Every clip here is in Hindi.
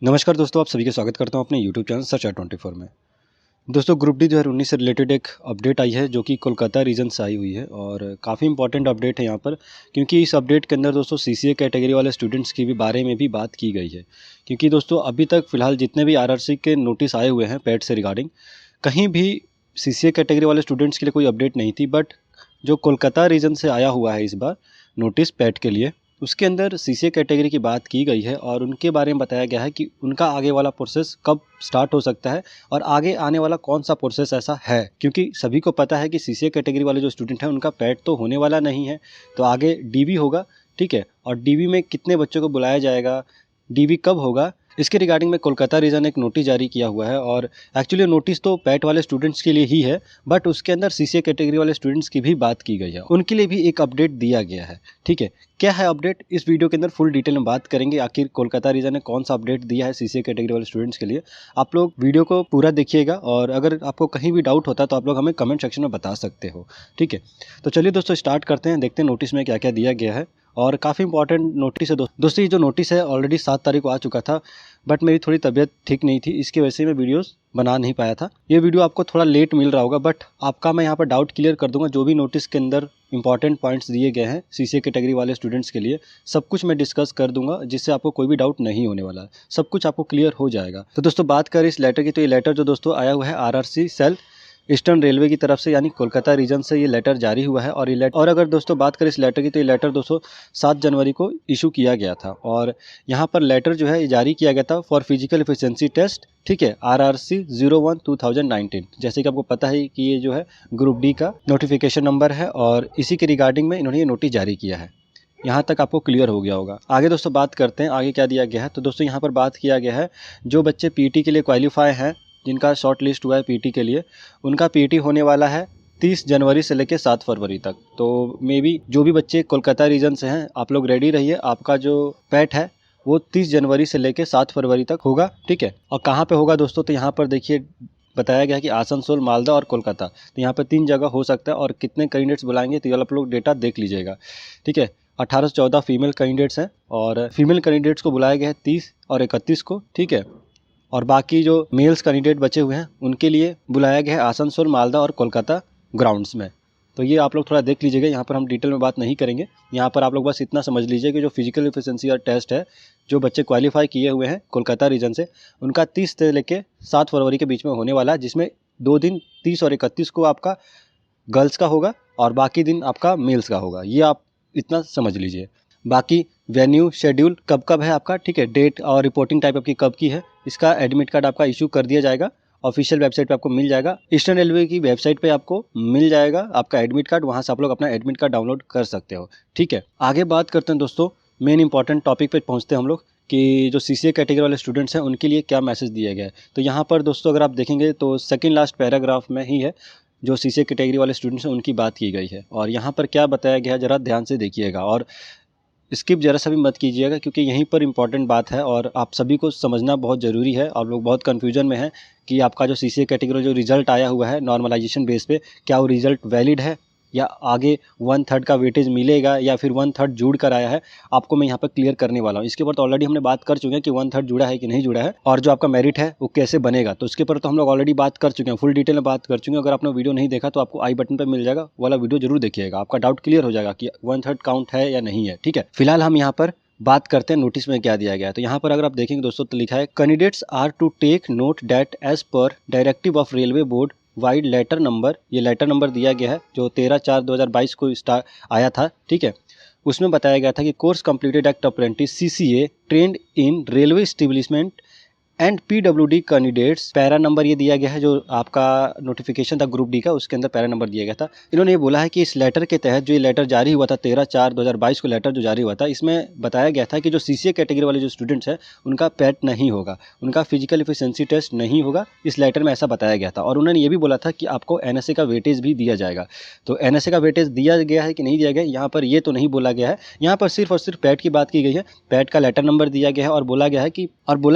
नमस्कार दोस्तों, आप सभी का स्वागत करता हूं अपने यूट्यूब चैनल सर्च आर 24 में। दोस्तों, ग्रुप डी 2019 से रिलेटेड एक अपडेट आई है जो कि कोलकाता रीजन से आई हुई है और काफ़ी इंपॉर्टेंट अपडेट है यहाँ पर, क्योंकि इस अपडेट के अंदर दोस्तों सीसीए कैटेगरी वाले स्टूडेंट्स की भी बारे में भी बात की गई है। क्योंकि दोस्तों अभी तक फ़िलहाल जितने भी आरआरसी के नोटिस आए हुए हैं पैट से रिगार्डिंग, कहीं भी सीसीए कैटेगरी वाले स्टूडेंट्स के लिए कोई अपडेट नहीं थी। बट जो कोलकाता रीजन से आया हुआ है इस बार नोटिस पैट के लिए, उसके अंदर सीसीए कैटेगरी की बात की गई है और उनके बारे में बताया गया है कि उनका आगे वाला प्रोसेस कब स्टार्ट हो सकता है और आगे आने वाला कौन सा प्रोसेस ऐसा है। क्योंकि सभी को पता है कि सीसीए कैटेगरी वाले जो स्टूडेंट हैं उनका पैट तो होने वाला नहीं है, तो आगे डीवी होगा, ठीक है। और डीवी में कितने बच्चों को बुलाया जाएगा, डीवी कब होगा, इसके रिगार्डिंग में कोलकाता रीजन एक नोटिस जारी किया हुआ है। और एक्चुअली नोटिस तो पैट वाले स्टूडेंट्स के लिए ही है, बट उसके अंदर सीसीए कैटेगरी वाले स्टूडेंट्स की भी बात की गई है, उनके लिए भी एक अपडेट दिया गया है, ठीक है। क्या है अपडेट, इस वीडियो के अंदर फुल डिटेल में बात करेंगे। आखिर कोलकाता रीजन ने कौन सा अपडेट दिया है सीसीए कैटेगरी वाले स्टूडेंट्स के लिए। आप लोग वीडियो को पूरा देखिएगा और अगर आपको कहीं भी डाउट होता है तो आप लोग हमें कमेंट सेक्शन में बता सकते हो, ठीक है। तो चलिए दोस्तों स्टार्ट करते हैं, देखते हैं नोटिस में क्या क्या दिया गया है। और काफ़ी इंपॉर्टेंट नोटिस है दोस्तों। ये जो नोटिस है ऑलरेडी 7 तारीख को आ चुका था, बट मेरी थोड़ी तबीयत ठीक नहीं थी, इसकी वजह से मैं वीडियोस बना नहीं पाया था। ये वीडियो आपको थोड़ा लेट मिल रहा होगा, बट आपका मैं यहाँ पर डाउट क्लियर कर दूंगा। जो भी नोटिस के अंदर इंपॉर्टेंट पॉइंट्स दिए गए हैं सीसीए कैटेगरी वाले स्टूडेंट्स के लिए, सब कुछ मैं डिस्कस कर दूंगा, जिससे आपको कोई भी डाउट नहीं होने वाला है, सब कुछ आपको क्लियर हो जाएगा। तो दोस्तों बात करें इस लेटर की, तो ये लेटर जो दोस्तों आया हुआ है आरआरसी सेल ईस्टर्न रेलवे की तरफ से, यानी कोलकाता रीजन से ये लेटर जारी हुआ है। और ये लेटर, और अगर दोस्तों बात करें इस लेटर की, तो ये लेटर दोस्तों 7 जनवरी को इशू किया गया था। और यहाँ पर लेटर जो है ये जारी किया गया था फॉर फिजिकल एफिशिएंसी टेस्ट, ठीक है, RRC 01/2019। जैसे कि आपको पता है कि ये जो है ग्रुप डी का नोटिफिकेशन नंबर है और इसी के रिगार्डिंग में इन्होंने ये नोटिस जारी किया है। यहाँ तक आपको क्लियर हो गया होगा। आगे दोस्तों बात करते हैं आगे क्या दिया गया है। तो दोस्तों यहाँ पर बात किया गया है जो बच्चे पीटी के लिए क्वालिफाई हैं, जिनका शॉर्ट लिस्ट हुआ है पीटी के लिए, उनका पीटी होने वाला है 30 जनवरी से लेकर 7 फरवरी तक। तो मे बी जो भी बच्चे कोलकाता रीजन से हैं, आप लोग रेडी रहिए। आपका जो पैट है वो 30 जनवरी से लेकर 7 फरवरी तक होगा, ठीक है। और कहाँ पे होगा दोस्तों, तो यहाँ पर देखिए बताया गया है कि आसनसोल, मालदा और कोलकाता। तो यहाँ पर 3 जगह हो सकता है। और कितने कैंडिडेट्स बुलाएंगे तो ये आप लोग डेटा देख लीजिएगा, ठीक है। 18 से 14 फीमेल कैंडिडेट्स हैं और फीमेल कैंडिडेट्स को बुलाया गया है 30 और 31 को, ठीक है। और बाकी जो मेल्स कैंडिडेट बचे हुए हैं उनके लिए बुलाया गया है आसनसोल, मालदा और कोलकाता ग्राउंड्स में। तो ये आप लोग थोड़ा देख लीजिएगा, यहाँ पर हम डिटेल में बात नहीं करेंगे। यहाँ पर आप लोग बस इतना समझ लीजिए कि जो फिजिकल एफिशिएंसी और टेस्ट है, जो बच्चे क्वालिफाई किए हुए हैं कोलकाता रीजन से, उनका 30 से लेकर 7 फरवरी के बीच में होने वाला है, जिसमें 2 दिन 30 और 31 को आपका गर्ल्स का होगा और बाकी दिन आपका मेल्स का होगा। ये आप इतना समझ लीजिए। बाकी वेन्यू शेड्यूल कब कब है आपका, ठीक है, डेट और रिपोर्टिंग टाइप आपकी कब की है, इसका एडमिट कार्ड आपका इशू कर दिया जाएगा। ऑफिशियल वेबसाइट पे आपको मिल जाएगा, ईस्टर्न रेलवे की वेबसाइट पे आपको मिल जाएगा आपका एडमिट कार्ड, वहाँ से आप लोग अपना एडमिट कार्ड डाउनलोड कर सकते हो, ठीक है। आगे बात करते हैं दोस्तों, मेन इंपॉर्टेंट टॉपिक पे पहुँचते हैं हम लोग कि जो सीसीए कैटेगरी वाले स्टूडेंट्स हैं उनके लिए क्या मैसेज दिया गया है। तो यहाँ पर दोस्तों अगर आप देखेंगे तो सेकेंड लास्ट पैराग्राफ में ही है, जो सीसीए कैटेगरी वाले स्टूडेंट्स हैं उनकी बात की गई है। और यहाँ पर क्या बताया गया है ज़रा ध्यान से देखिएगा और स्किप जरा सा भी मत कीजिएगा, क्योंकि यहीं पर इंपॉर्टेंट बात है और आप सभी को समझना बहुत ज़रूरी है। आप लोग बहुत कन्फ्यूजन में हैं कि आपका जो सीसीए कैटेगरी जो रिजल्ट आया हुआ है नॉर्मलाइजेशन बेस पे, क्या वो रिजल्ट वैलिड है या आगे 1/3 का वेटेज मिलेगा या फिर 1/3 जुड़ कर आया है। आपको मैं यहाँ पर क्लियर करने वाला हूँ। इसके ऊपर तो ऑलरेडी हमने बात कर चुके हैं कि 1/3 जुड़ा है कि नहीं जुड़ा है, और जो आपका मेरिट है वो कैसे बनेगा, तो उसके ऊपर तो हम लोग ऑलरेडी बात कर चुके हैं, फुल डिटेल में बात कर चुके हैं। अगर आपने वीडियो नहीं देखा तो आपको आई बटन पर मिल जाएगा, वाला वीडियो जरूर देखिएगा, आपका डाउट क्लियर हो जाएगा कि 1/3 काउंट है या नहीं है, ठीक है। फिलहाल हम यहाँ पर बात करते हैं नोटिस में क्या दिया गया है। तो यहाँ पर अगर आप देखेंगे दोस्तों तो लिखा है candidates are to take note that as per directive of railway board vide letter number, ये लेटर नंबर दिया गया है जो 13/4/2022 को आया था, ठीक है। उसमें बताया गया था कि course completed act apprentice CCA trend in railway establishment and PWD candidates, para number ये दिया गया है, जो आपका नोटिफिकेशन था ग्रुप डी का उसके अंदर पैरा नंबर दिया गया था। इन्होंने ये बोला है कि इस लेटर के तहत, जो ये लेटर जारी हुआ था 13/4/2022 को लेटर जो जारी हुआ था, इसमें बताया गया था कि जो सीसीए कैटेगरी वाले जो स्टूडेंट्स हैं उनका पैट नहीं होगा, उनका फिजिकल एफिशिएंसी टेस्ट नहीं होगा, इस लेटर में ऐसा बताया गया था। और उन्होंने ये भी बोला था कि आपको NSA का वेटेज भी दिया जाएगा। तो NSA का वेटेज दिया गया है कि नहीं दिया गया, यहाँ पर ये तो नहीं बोला गया है। यहाँ पर सिर्फ और सिर्फ पैट की बात की गई है, पैट का लेटर नंबर दिया गया है और बोला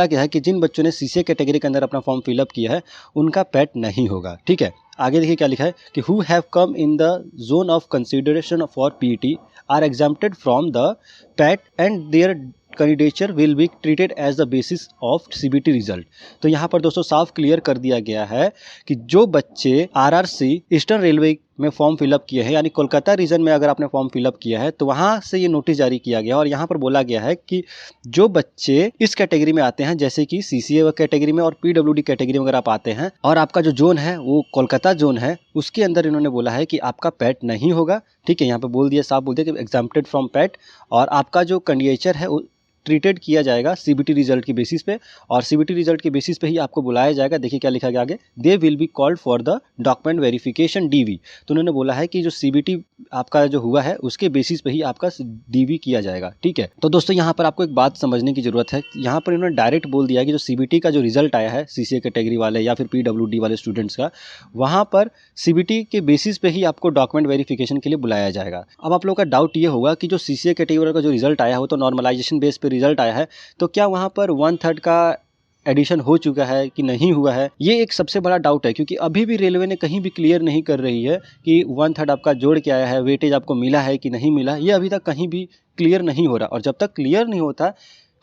गया है कि जिन बच्चों ने सीसीए कैटेगरी के अंदर अपना फॉर्म फिलअप किया है उनका पैट नहीं होगा, ठीक है। आगे देखिए क्या लिखा है कि who have come in the zone of consideration for PT are exempted from the PET and their candidature will be treated as the basis of CBT result. तो यहाँ पर दोस्तों साफ क्लियर कर दिया गया है कि जो बच्चे आरआरसी ईस्टर्न रेलवे में फॉर्म फिलअप किए हैं, यानी कोलकाता रीजन में अगर आपने फॉर्म फिलअप किया है तो वहाँ से ये नोटिस जारी किया गया और यहाँ पर बोला गया है कि जो बच्चे इस कैटेगरी में आते हैं, जैसे कि सीसीए कैटेगरी में और पीडब्ल्यूडी कैटेगरी में अगर आप आते हैं और आपका जो जोन है वो कोलकाता जोन है, उसके अंदर इन्होंने बोला है कि आपका पैट नहीं होगा। ठीक है, यहाँ पे बोल दिया, साफ बोल दिया कि एग्जाम्प्टेड फ्रॉम पैट, और आपका जो कैंडिडेचर है ट्रीटेड किया जाएगा सीबीटी रिजल्ट के बेसिस पे, और सीबीटी रिजल्ट के बेसिस पे ही आपको बुलाया जाएगा। देखिए क्या लिखा गया आगे, they will be called for the document verification DV. तो उन्होंने बोला है कि जो सीबीटी आपका जो हुआ है उसके बेसिस पे ही आपका डीवी किया जाएगा। ठीक है, तो दोस्तों यहाँ पर आपको एक बात समझने की जरूरत है। यहाँ पर इन्होंने डायरेक्ट बोल दिया कि जो सीबीटी का जो रिजल्ट आया है सीसीए कैटेगरी वाले या फिर पीडब्ल्यूडी वाले स्टूडेंट्स का, वहाँ पर सीबीटी के बेसिस पे ही आपको डॉक्यूमेंट वेरिफिकेशन के लिए बुलाया जाएगा। अब आप लोगों का डाउट ये होगा कि जो सीसीए कैटेगरी का जो रिजल्ट आया हो तो नॉर्मलाइजेशन बेस पे रिजल्ट आया है, तो क्या वहाँ पर 1/3 का एडिशन हो चुका है कि नहीं हुआ है? ये एक सबसे बड़ा डाउट है, क्योंकि अभी भी रेलवे ने कहीं भी क्लियर नहीं कर रही है कि 1/3 आपका जोड़ के आया है, वेटेज आपको मिला है कि नहीं मिला, ये अभी तक कहीं भी क्लियर नहीं हो रहा। और जब तक क्लियर नहीं होता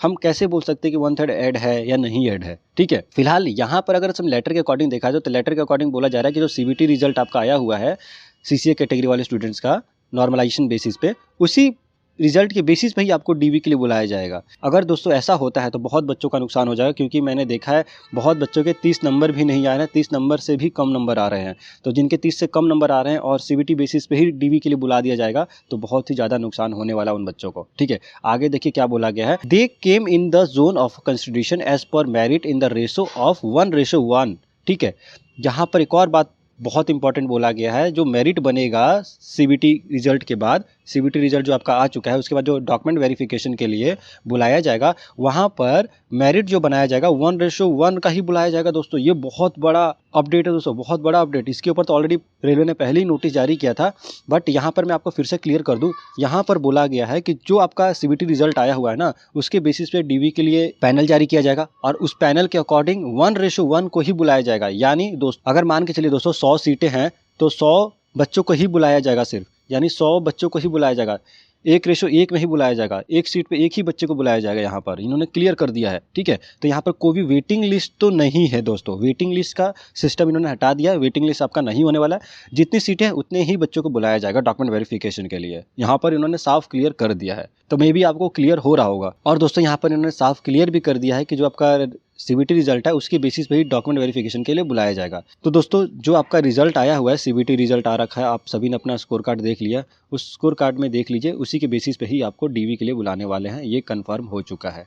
हम कैसे बोल सकते हैं कि 1/3 ऐड है या नहीं ऐड है। ठीक है, फिलहाल यहाँ पर अगर हम लेटर के अकॉर्डिंग देखा जाए तो लेटर के अकॉर्डिंग बोला जा रहा है कि जो सीबीटी रिजल्ट आपका आया हुआ है सीसीए कैटेगरी वाले स्टूडेंट्स का नॉर्मलाइजेशन बेसिस पे, उसी रिजल्ट के बेसिस पे ही आपको डीवी के लिए बुलाया जाएगा। अगर दोस्तों ऐसा होता है तो बहुत बच्चों का नुकसान हो जाएगा, क्योंकि मैंने देखा है बहुत बच्चों के 30 नंबर भी नहीं आ रहे हैं, 30 नंबर से भी कम नंबर आ रहे हैं। तो जिनके 30 से कम नंबर आ रहे हैं और सीबीटी बेसिस पे ही डीवी के लिए बुला दिया जाएगा तो बहुत ही ज़्यादा नुकसान होने वाला उन बच्चों को। ठीक है, आगे देखिए क्या बोला गया है, they came in the zone of consideration as per merit in the ratio of 1:1। ठीक है, यहाँ पर एक और बात बहुत इंपॉर्टेंट बोला गया है, जो मेरिट बनेगा सीबीटी रिजल्ट के बाद, सीबीटी रिजल्ट जो आपका आ चुका है उसके बाद जो डॉक्यूमेंट वेरिफिकेशन के लिए बुलाया जाएगा, वहाँ पर मेरिट जो बनाया जाएगा 1:1 का ही बुलाया जाएगा। दोस्तों ये बहुत बड़ा अपडेट है दोस्तों, बहुत बड़ा अपडेट। इसके ऊपर तो ऑलरेडी रेलवे ने पहले ही नोटिस जारी किया था, बट यहाँ पर मैं आपको फिर से क्लियर कर दूँ, यहाँ पर बोला गया है कि जो आपका सीबीटी रिजल्ट आया हुआ है ना, उसके बेसिस पे डीवी के लिए पैनल जारी किया जाएगा और उस पैनल के अकॉर्डिंग 1:1 को ही बुलाया जाएगा। यानी दोस्त अगर मान के चलिए दोस्तों 100 सीटें हैं तो 100 बच्चों को ही बुलाया जाएगा सिर्फ, यानी 100 बच्चों को ही बुलाया जाएगा, 1:1 में ही बुलाया जाएगा, एक सीट पे एक ही बच्चे को बुलाया जाएगा। यहाँ पर इन्होंने क्लियर कर दिया है। ठीक है, तो यहाँ पर कोई भी वेटिंग लिस्ट तो नहीं है दोस्तों, वेटिंग लिस्ट का सिस्टम इन्होंने हटा दिया है, वेटिंग लिस्ट आपका नहीं होने वाला है। जितनी सीटें हैं उतने ही बच्चों को बुलाया जाएगा डॉक्यूमेंट वेरिफिकेशन के लिए, यहाँ पर इन्होंने साफ क्लियर कर दिया है। तो मे भी आपको क्लियर हो रहा होगा। और दोस्तों यहाँ पर इन्होंने साफ क्लियर भी कर दिया है कि जो आपका सीबीटी रिजल्ट है उसके बेसिस पे ही डॉक्यूमेंट वेरिफिकेशन के लिए बुलाया जाएगा। तो दोस्तों जो आपका रिजल्ट आया हुआ है, सीबीटी रिजल्ट आ रखा है, आप सभी ने अपना स्कोर कार्ड देख लिया, उस स्कोर कार्ड में देख लीजिए, उसी के बेसिस पे ही आपको डीवी के लिए बुलाने वाले हैं, ये कंफर्म हो चुका है।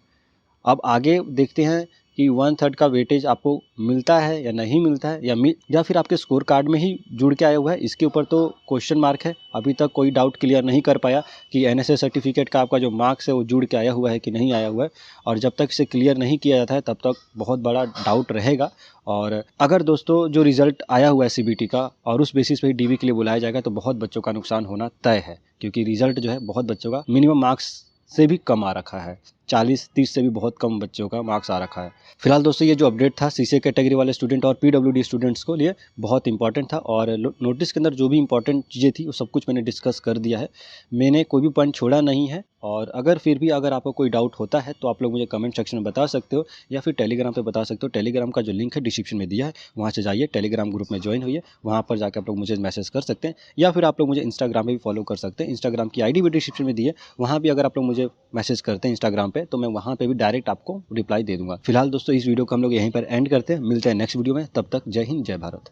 अब आगे देखते हैं कि 1/3 का वेटेज आपको मिलता है या नहीं मिलता है, या फिर आपके स्कोर कार्ड में ही जुड़ के आया हुआ है। इसके ऊपर तो क्वेश्चन मार्क है, अभी तक कोई डाउट क्लियर नहीं कर पाया कि एनएसएस सर्टिफिकेट का आपका जो मार्क्स है वो जुड़ के आया हुआ है कि नहीं आया हुआ है। और जब तक इसे क्लियर नहीं किया जाता है तब तक बहुत बड़ा डाउट रहेगा। और अगर दोस्तों जो रिज़ल्ट आया हुआ है सीबीटी का और उस बेसिस पे ही डीवी के लिए बुलाया जाएगा तो बहुत बच्चों का नुकसान होना तय है, क्योंकि रिज़ल्ट जो है बहुत बच्चों का मिनिमम मार्क्स से भी कम आ रखा है, 40-30 से भी बहुत कम बच्चों का मार्क्स आ रखा है। फिलहाल दोस्तों ये जो अपडेट था सीसीए कैटेगरी वाले स्टूडेंट और पीडब्ल्यूडी स्टूडेंट्स को लिए बहुत इंपॉर्टेंट था, और नोटिस के अंदर जो भी इंपॉर्टेंट चीज़ें थी वो सब कुछ मैंने डिस्कस कर दिया है, मैंने कोई भी पॉइंट छोड़ा नहीं है। और अगर फिर भी अगर आपको कोई डाउट होता है तो आप लोग मुझे कमेंट सेक्शन में बता सकते हो या फिर टेलीग्राम पे बता सकते हो। टेलीग्राम का जो लिंक है डिस्क्रिप्शन में दिया है, वहाँ से जाइए, टेलीग्राम ग्रुप में ज्वाइन होइए, वहाँ पर जाकर आप लोग मुझे मैसेज कर सकते हैं, या फिर आप लोग मुझे इंस्टाग्राम पे भी फॉलो कर सकते हैं। इंस्टाग्राम की आईडी भी डिस्क्रिप्शन में दी है, वहाँ भी अगर आप लोग मुझे मैसेज करते हैं इंस्टाग्राम पे तो मैं वहाँ पे भी डायरेक्ट आपको रिप्लाई दे दूँगा। फिलहाल दोस्तों इस वीडियो को हम लोग यहीं पर एंड करते हैं, मिलते हैं नेक्स्ट वीडियो में, तब तक जय हिंद जय भारत।